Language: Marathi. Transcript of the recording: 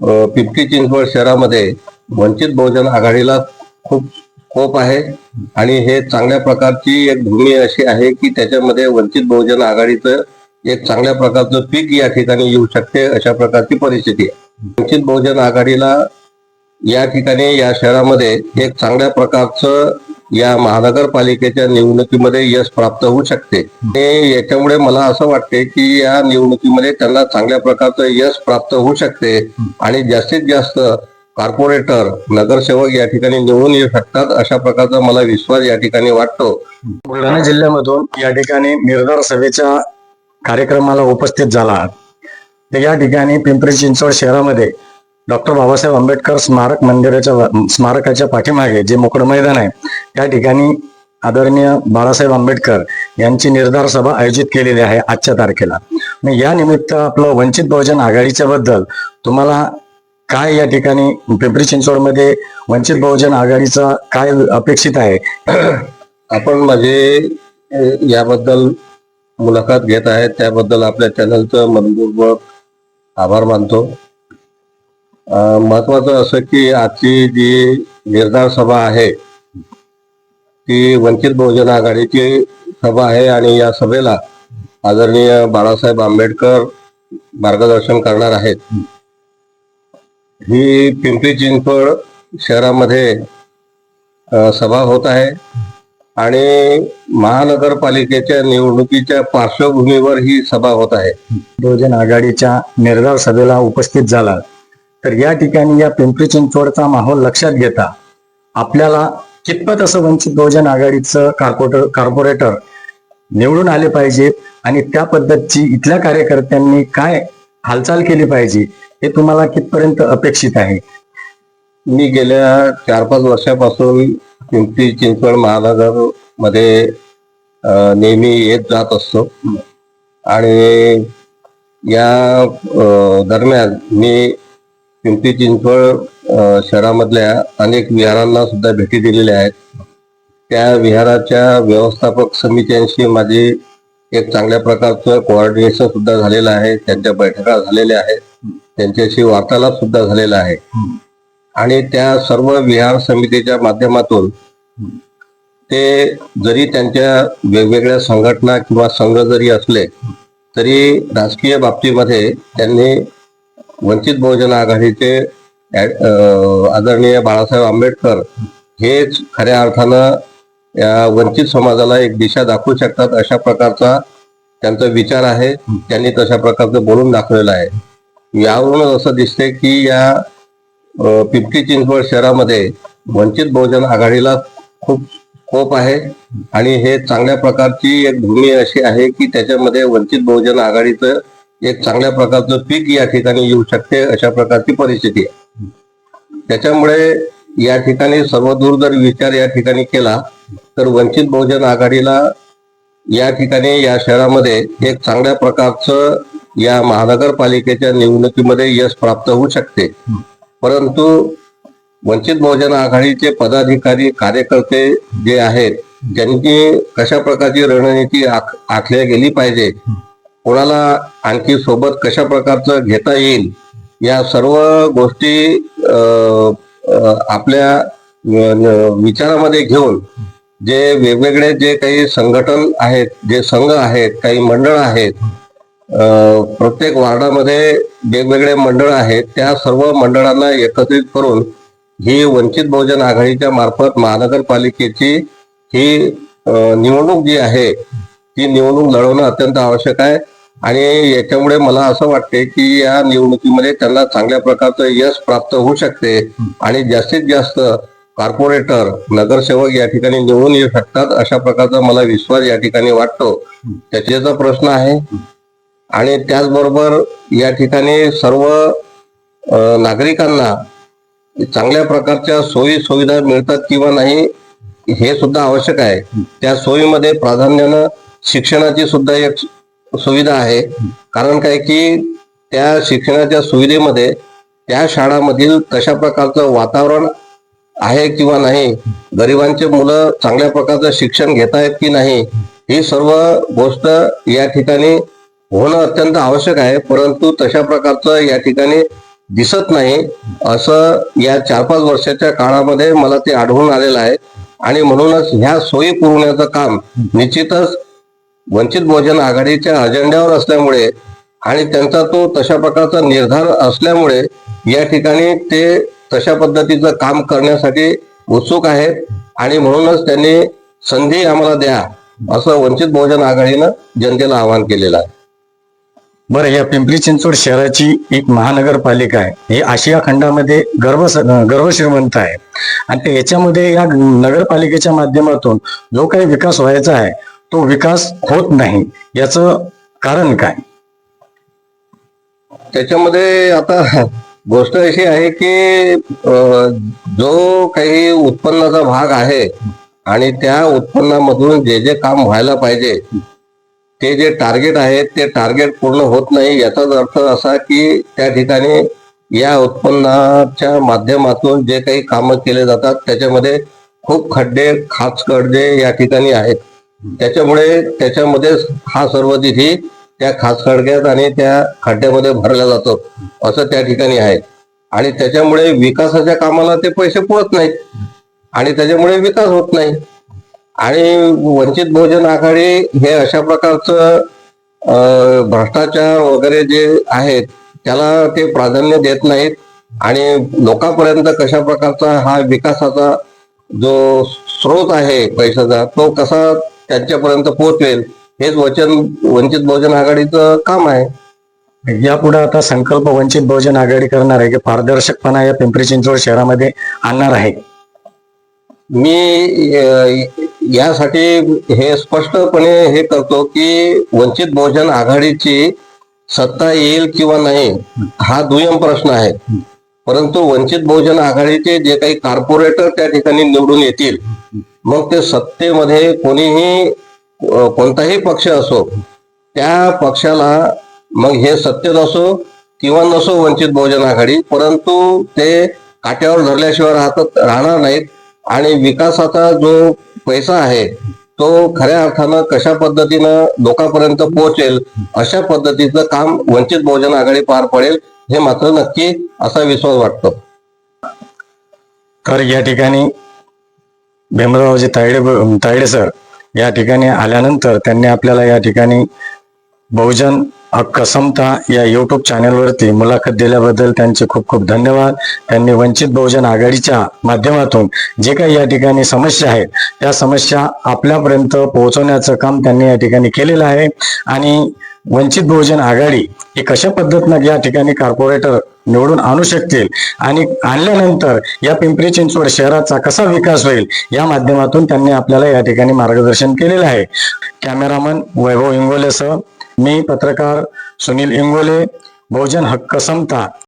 पिंपरी चिंचवड शहरामध्ये वंचित बहुजन आघाडीला खूप स्कोप आहे आणि हे चांगल्या प्रकारची एक भूमी अशी आहे की त्याच्यामध्ये वंचित बहुजन आघाडीचं एक चांगल्या प्रकारचं पीक या ठिकाणी येऊ शकते, अशा प्रकारची परिस्थिती आहे. वंचित बहुजन आघाडीला या ठिकाणी या शहरामध्ये एक चांगल्या प्रकारचं या महानगरपालिकेच्या निवडणुकीमध्ये यश प्राप्त होऊ शकते. याच्यामुळे मला असं वाटते की या निवडणुकीमध्ये त्यांना चांगल्या प्रकारचं यश प्राप्त होऊ शकते आणि जास्तीत जास्त कॉर्पोरेटर नगरसेवक या ठिकाणी निवडून येऊ शकतात, अशा प्रकारचा मला विश्वास या ठिकाणी वाटतो. बुलढाणा जिल्ह्यामधून या ठिकाणी निर्धार सभेच्या कार्यक्रमाला उपस्थित झाला. तर या ठिकाणी पिंपरी चिंचवड शहरामध्ये डॉक्टर बाबासाहेब आंबेडकर स्मारकाच्या पाठीमागे जे मोकळं मैदान आहे त्या ठिकाणी आदरणीय बाळासाहेब आंबेडकर यांची निर्धार सभा आयोजित केलेली आहे आजच्या तारखेला. या निमित्त आपलं वंचित बहुजन आघाडीच्या बद्दल तुम्हाला काय या ठिकाणी पिंपरी चिंचवडमध्ये वंचित बहुजन आघाडीचा काय अपेक्षित आहे? आपण माझे याबद्दल मुलाखत घेत आहे त्याबद्दल आपल्या चॅनलचं मनपूर्वक आभार मानतो. महत्वाचं असं की आजची जी निर्धार सभा आहे ती वंचित बहुजन आघाडीची सभा आहे आणि या सभेला आदरणीय बाळासाहेब आंबेडकर मार्गदर्शन करणार आहेत. ही पिंपरी चिंचवड शहरामध्ये सभा होत आहे आणि महानगरपालिकेच्या निवडणुकीच्या पार्श्वभूमीवर ही सभा होत आहे. बहुजन आघाडीच्या निर्धार सभेला उपस्थित झाला तर या ठिकाणी या पिंपरी चिंचवडचा माहोल लक्षात घेता आपल्याला कितपत असं वंचित बहुजन आघाडीचं कॉर्पोरेटर निवडून आले पाहिजे आणि त्या पद्धतीची इथल्या कार्यकर्त्यांनी काय हालचाल केली पाहिजे हे तुम्हाला कितपर्यंत अपेक्षित आहे? मी गेल्या 4-5 वर्षापासून पिंपरी चिंचवड महानगर मध्ये नेहमी येत जात असतो आणि या दरम्यान मी पिंपरी चिंचवड शहरामधल्या अनेक विहारांना सुद्धा भेटी दिलेल्या आहेत. त्या विहाराच्या व्यवस्थापक समित्यांशी माझी एक चांगल्या प्रकारचं कोऑर्डिनेशन सुद्धा झालेलं आहे. त्यांच्या बैठका झालेल्या आहेत, त्यांच्याशी वार्तालाप सुद्धा झालेला आहे आणि त्या सर्व विहार समितीच्या माध्यमातून ते जरी त्यांच्या वेगवेगळ्या संघटना किंवा संघ जरी असले तरी राजकीय बाबतीमध्ये त्यांनी वंचित बहुजन आघाडीचे आदरणीय बाळासाहेब आंबेडकर हेच खऱ्या अर्थानं या वंचित समाजाला एक दिशा दाखवू शकतात, अशा प्रकारचा त्यांचा विचार आहे. त्यांनी तशा प्रकारचं बोलून दाखवलेलं आहे. यावरूनच असं दिसते की या पिंपरी चिंचवड शहरामध्ये वंचित बहुजन आघाडीला खूप स्कोप आहे आणि हे चांगल्या प्रकारची एक भूमी अशी आहे की त्याच्यामध्ये वंचित बहुजन आघाडीचं एक चांगल्या प्रकारचं पीक या ठिकाणी येऊ शकते, अशा प्रकारची परिस्थिती आहे. त्याच्यामुळे या ठिकाणी सर्वदूर जर विचार या ठिकाणी केला तर वंचित बहुजन आघाडीला या ठिकाणी या शहरामध्ये एक चांगल्या प्रकारचं या महानगरपालिकेच्या निवडणुकीमध्ये यश प्राप्त होऊ शकते. परंतु वंचित बहुजन आघाडीचे पदाधिकारी कार्यकर्ते जे आहेत त्यांनी कशा प्रकारची रणनीती आखल्या गेली पाहिजे, कोणाला आणखी सोबत कशा प्रकारचं घेता येईल, या सर्व गोष्टी आपल्या विचारामध्ये घेऊन जे वेगवेगळे जे काही संघटन आहेत, जे संघ आहेत, काही मंडळ आहेत, प्रत्येक वार्डामध्ये वेगवेगळे मंडळ आहेत, त्या सर्व मंडळांना एकत्रित करून ही वंचित बहुजन आघाडीच्या मार्फत महानगरपालिकेची ही निवडणूक जी आहे ती निवडणूक लढवणं अत्यंत आवश्यक आहे. आणि याच्यामुळे मला असं वाटते की या निवडणुकीमध्ये त्यांना चांगल्या प्रकारचं यश प्राप्त होऊ शकते आणि जास्तीत जास्त कॉर्पोरेटर नगरसेवक या ठिकाणी निवडून येऊ शकतात, अशा प्रकारचा मला विश्वास या ठिकाणी वाटतो. त्याचा प्रश्न आहे आणि त्याचबरोबर या ठिकाणी सर्व नागरिकांना चांगल्या प्रकारच्या सोयी सुविधा मिळतात किंवा नाही हे सुद्धा आवश्यक आहे. त्या सोयीमध्ये प्राधान्यानं शिक्षणाची सुद्धा एक सुविधा आहे. कारण काय की त्या शिक्षणाच्या सुविधेमध्ये त्या शाळांमधील तशा प्रकारचं वातावरण आहे किंवा नाही, गरिबांचे मुलं चांगल्या प्रकारचं शिक्षण घेत आहेत की नाही, ही सर्व गोष्ट या ठिकाणी होणं अत्यंत आवश्यक आहे. परंतु तशा प्रकारचं या ठिकाणी दिसत नाही असं या 4-5 वर्षाच्या काळामध्ये मला ते आढळून आलेलं आहे. आणि म्हणूनच ह्या सोयी पुरवण्याचं काम निश्चितच वंचित बहुजन आघाडीच्या अजेंड्यावर असल्यामुळे आणि त्यांचा तो तशा प्रकारचा निर्धार असल्यामुळे या ठिकाणी ते तशा पद्धतीचं काम करण्यासाठी उत्सुक आहेत. आणि म्हणूनच त्यांनी संधी आम्हाला द्या असं वंचित बहुजन आघाडीनं जनतेला आवाहन केलेलं आहे. बरं, या पिंपरी चिंचवड शहराची एक महानगरपालिका आहे, ही आशिया खंडामध्ये गर्वश्रीमंत आहे. आणि याच्यामध्ये या नगरपालिकेच्या माध्यमातून जो काही विकास व्हायचा आहे तो विकास होत नाही, याचं कारण काय? त्याच्यामध्ये आता गोष्ट अशी आहे की जो काही उत्पन्नाचा भाग आहे आणि त्या उत्पन्नामधून जे जे काम व्हायला पाहिजे ते जे टार्गेट आहे ते टार्गेट पूर्ण होत नाही. याचाच अर्थ असा की त्या ठिकाणी या उत्पन्नाच्या माध्यमातून जे काही कामं केले जातात त्याच्यामध्ये खूप खड्डे खाचखड्डे या ठिकाणी आहेत. त्याच्यामध्ये हा सर्व निधी त्या खाचखड्ड्यात आणि त्या खड्ड्यामध्ये भरला जातो असं त्या ठिकाणी आहे. आणि त्याच्यामुळे विकासाच्या कामाला ते पैसे पुरत नाहीत आणि त्याच्यामुळे विकास होत नाही. आणि वंचित बहुजन आघाडी हे अशा प्रकारचं भ्रष्टाचार वगैरे जे आहेत त्याला ते प्राधान्य देत नाहीत. आणि लोकांपर्यंत कशा प्रकारचा हा विकासाचा जो स्रोत आहे पैशाचा तो कसा त्यांच्यापर्यंत पोहोचवेल हेच वंचित बहुजन आघाडीचं काम आहे. यापुढे आता संकल्प वंचित बहुजन आघाडी करणार आहे की पारदर्शकपणा या पिंपरी चिंचवड शहरामध्ये आणणार आहे. मी यासाठी हे स्पष्टपणे हे करतो की वंचित बहुजन आघाडीची सत्ता येईल किंवा नाही हा दुय्यम प्रश्न आहे. परंतु वंचित बहुजन आघाडीचे जे काही कॉर्पोरेटर त्या ठिकाणी निवडून येतील मग ते सत्तेमध्ये कोणताही पक्ष असो त्या पक्षाला मग हे सत्तेत असो किंवा नसो वंचित बहुजन आघाडी परंतु ते काट्यावर धरल्याशिवाय राहणार नाहीत. आणि विकासाचा जो पैसा आहे तो खऱ्या अर्थानं कशा पद्धतीनं लोकांपर्यंत पोहोचेल अशा पद्धतीचं काम वंचित बहुजन आघाडी पार पडेल हे मात्र नक्की असा विश्वास वाटतो. तर या ठिकाणी भीमरावजी तायडे सर या ठिकाणी आल्यानंतर त्यांनी आपल्याला या ठिकाणी बहुजन हक्क समता या युट्यूब चॅनलवरती मुलाखत दिल्याबद्दल त्यांचे खूप खूप धन्यवाद. त्यांनी वंचित बहुजन आघाडीच्या माध्यमातून जे काही या ठिकाणी समस्या आहेत त्या समस्या आपल्यापर्यंत पोहोचवण्याचं काम त्यांनी या ठिकाणी केलेलं आहे. आणि वंचित बहुजन आघाडी ही कशा पद्धतीनं या ठिकाणी कॉर्पोरेटर निवडून आणू शकतील आणि आणल्यानंतर या पिंपरी चिंचवड शहराचा कसा विकास होईल या माध्यमातून त्यांनी आपल्याला या ठिकाणी मार्गदर्शन केलेलं आहे. कॅमेरामन वैभव इंगोलेसह मी पत्रकार सुनील इंगोले, बहुजन हक्क समता.